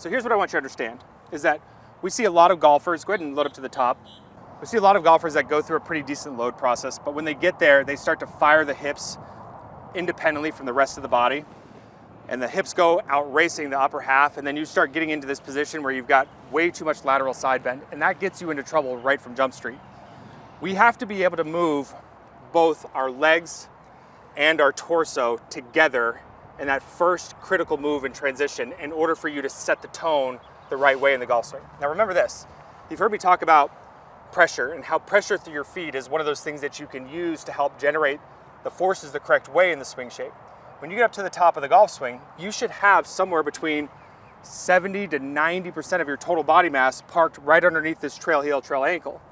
So here's what I want you to understand, is that we see a lot of golfers, go ahead and load up to the top. We see a lot of golfers that go through a pretty decent load process, but when they get there, they start to fire the hips independently from the rest of the body. And the hips go out racing the upper half, and then you start getting into this position where you've got way too much lateral side bend, and that gets you into trouble right from Jump Street. We have to be able to move both our legs and our torso together in that first critical move in transition in order for you to set the tone the right way in the golf swing. Now remember this, you've heard me talk about pressure and how pressure through your feet is one of those things that you can use to help generate the forces the correct way in the swing shape. When you get up to the top of the golf swing, you should have somewhere between 70 to 90% of your total body mass parked right underneath this trail heel, trail ankle.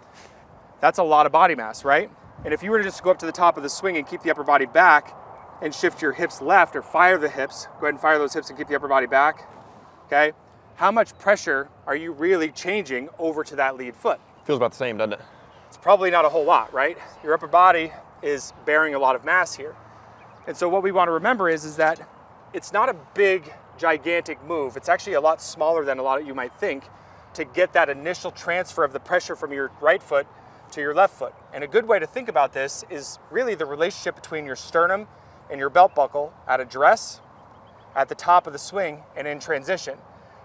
That's a lot of body mass, right? And if you were to just go up to the top of the swing and keep the upper body back and shift your hips left or fire the hips, go ahead and fire those hips and keep the upper body back, okay? How much pressure are you really changing over to that lead foot? Feels about the same, doesn't it? It's probably not a whole lot, right? Your upper body is bearing a lot of mass here. And so what we want to remember is that it's not a big, gigantic move. It's actually a lot smaller than a lot of you might think to get that initial transfer of the pressure from your right foot to your left foot. And a good way to think about this is really the relationship between your sternum and your belt buckle at address, at the top of the swing, and in transition.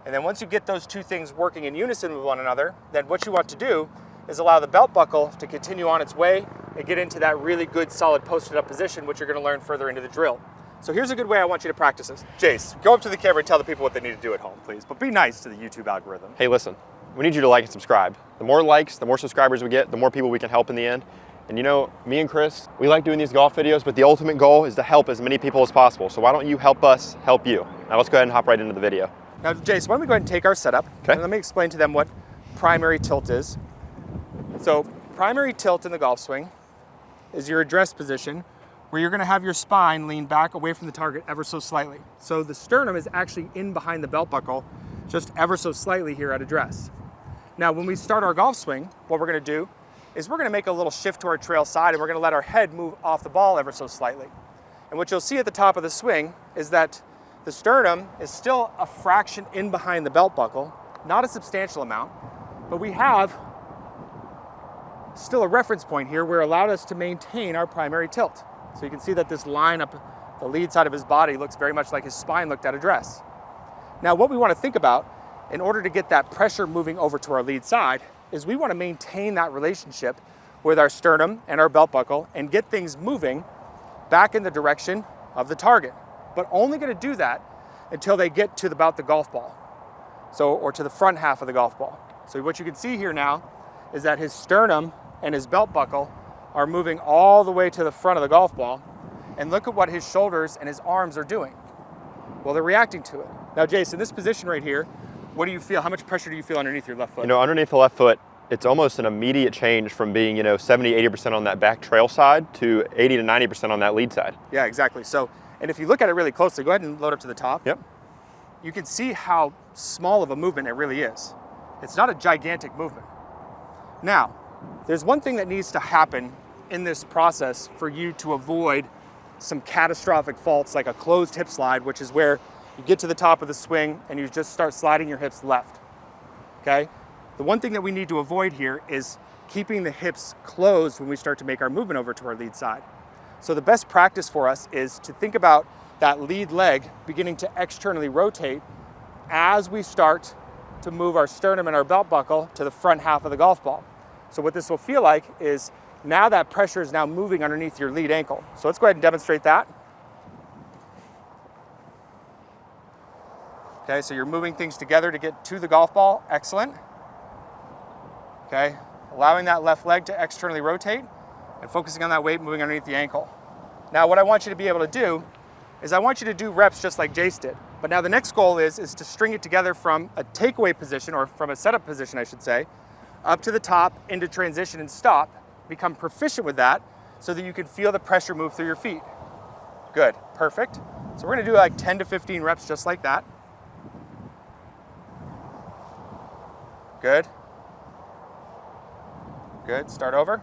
And then once you get those two things working in unison with one another, then what you want to do is allow the belt buckle to continue on its way and get into that really good solid posted up position, which you're going to learn further into the drill. So here's a good way I want you to practice this. Jace, go up to the camera and tell the people what they need to do at home, please. But be nice to the YouTube algorithm. Hey, listen, we need you to like and subscribe. The more likes, the more subscribers we get, the more people we can help in the end. And you know, me and Chris, we like doing these golf videos, but the ultimate goal is to help as many people as possible. So why don't you help us help you? Now let's go ahead and hop right into the video. Now, Jace, why don't we go ahead and take our setup, and let me explain to them what primary tilt is. So primary tilt in the golf swing is your address position where you're gonna have your spine lean back away from the target ever so slightly. So the sternum is actually in behind the belt buckle just ever so slightly here at address. Now, when we start our golf swing, what we're gonna do is we're gonna make a little shift to our trail side and we're gonna let our head move off the ball ever so slightly. And what you'll see at the top of the swing is that the sternum is still a fraction in behind the belt buckle, not a substantial amount, but we have still a reference point here where it allowed us to maintain our primary tilt. So you can see that this line up the lead side of his body looks very much like his spine looked at address. Now what we want to think about in order to get that pressure moving over to our lead side is we want to maintain that relationship with our sternum and our belt buckle and get things moving back in the direction of the target, but only going to do that until they get to about the golf ball. So, or to the front half of the golf ball. So what you can see here now is that his sternum and his belt buckle are moving all the way to the front of the golf ball. And look at what his shoulders and his arms are doing. Well, they're reacting to it. Now, Jason, this position right here, what do you feel? How much pressure do you feel underneath your left foot? You know, underneath the left foot, it's almost an immediate change from being, 70, 80% on that back trail side to 80 to 90% on that lead side. Yeah, exactly. So, and if you look at it really closely, go ahead and load up to the top. Yep. You can see how small of a movement it really is. It's not a gigantic movement. Now, there's one thing that needs to happen in this process for you to avoid some catastrophic faults like a closed hip slide, which is where you get to the top of the swing and you just start sliding your hips left, okay? The one thing that we need to avoid here is keeping the hips closed when we start to make our movement over to our lead side. So the best practice for us is to think about that lead leg beginning to externally rotate as we start to move our sternum and our belt buckle to the front half of the golf ball. So what this will feel like is now that pressure is now moving underneath your lead ankle. So let's go ahead and demonstrate that. Okay, so you're moving things together to get to the golf ball. Excellent. Okay, allowing that left leg to externally rotate and focusing on that weight moving underneath the ankle. Now what I want you to be able to do is I want you to do reps just like Jace did. But now the next goal is to string it together from a takeaway position, or from a setup position, I should say, up to the top, into transition and stop. Become proficient with that so that you can feel the pressure move through your feet. Good, perfect. So we're gonna do like 10 to 15 reps just like that. Good. Good, start over.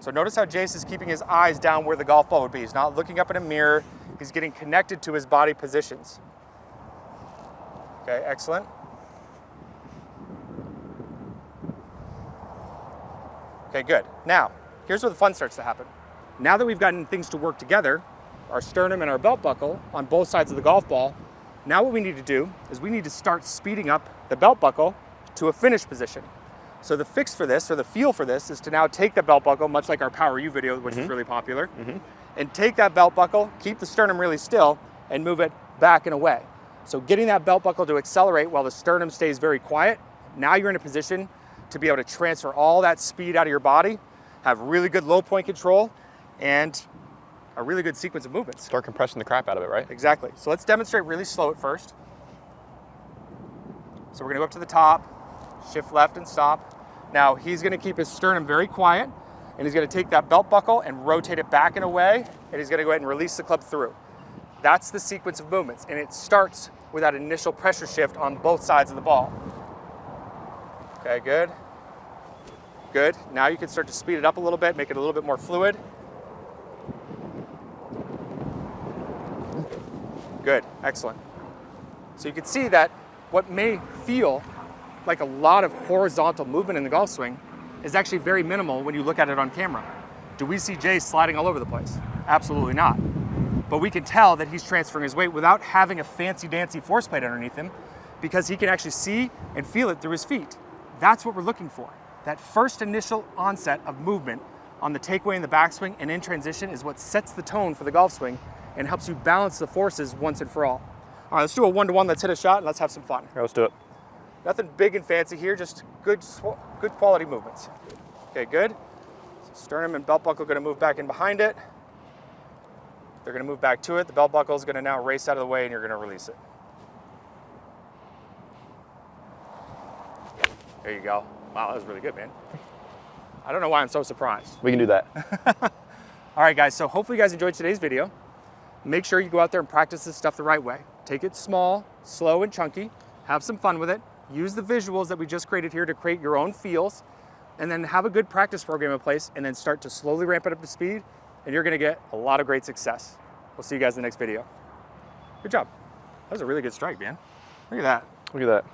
So notice how Jace is keeping his eyes down where the golf ball would be. He's not looking up in a mirror. He's getting connected to his body positions. Okay, excellent. Okay, good. Now, here's where the fun starts to happen. Now that we've gotten things to work together, our sternum and our belt buckle on both sides of the golf ball, now what we need to do is we need to start speeding up the belt buckle to a finish position. So the fix for this, or the feel for this, is to now take the belt buckle, much like our Power U video, which is really popular, and take that belt buckle, keep the sternum really still, and move it back and away. So getting that belt buckle to accelerate while the sternum stays very quiet, now you're in a position to be able to transfer all that speed out of your body, have really good low point control, and a really good sequence of movements. Start compressing the crap out of it, right? Exactly. So let's demonstrate really slow at first. So we're gonna go up to the top, shift left and stop. Now he's gonna keep his sternum very quiet, and he's gonna take that belt buckle and rotate it back and away, and he's gonna go ahead and release the club through. That's the sequence of movements, and it starts with that initial pressure shift on both sides of the ball. Okay, good. Good. Now you can start to speed it up a little bit, make it a little bit more fluid. Good, excellent. So you can see that what may feel like a lot of horizontal movement in the golf swing is actually very minimal when you look at it on camera. Do we see Jay sliding all over the place? Absolutely not. But we can tell that he's transferring his weight without having a fancy dancy force plate underneath him, because he can actually see and feel it through his feet. That's what we're looking for. That first initial onset of movement on the takeaway and the backswing and in transition is what sets the tone for the golf swing and helps you balance the forces once and for all. All right, let's do a one-to-one. Let's hit a shot and let's have some fun. Let's do it. Nothing big and fancy here, just good quality movements. Okay, good. So sternum and belt buckle gonna move back in behind it. They're gonna move back to it. The belt buckle is gonna now race out of the way and you're gonna release it. There you go. Wow, that was really good, man. I don't know why I'm so surprised. We can do that. All right, guys, so hopefully you guys enjoyed today's video. Make sure you go out there and practice this stuff the right way. Take it small, slow, and chunky. Have some fun with it. Use the visuals that we just created here to create your own feels, and then have a good practice program in place, and then start to slowly ramp it up to speed, and you're gonna get a lot of great success. We'll see you guys in the next video. Good job. That was a really good strike, man. Look at that. Look at that.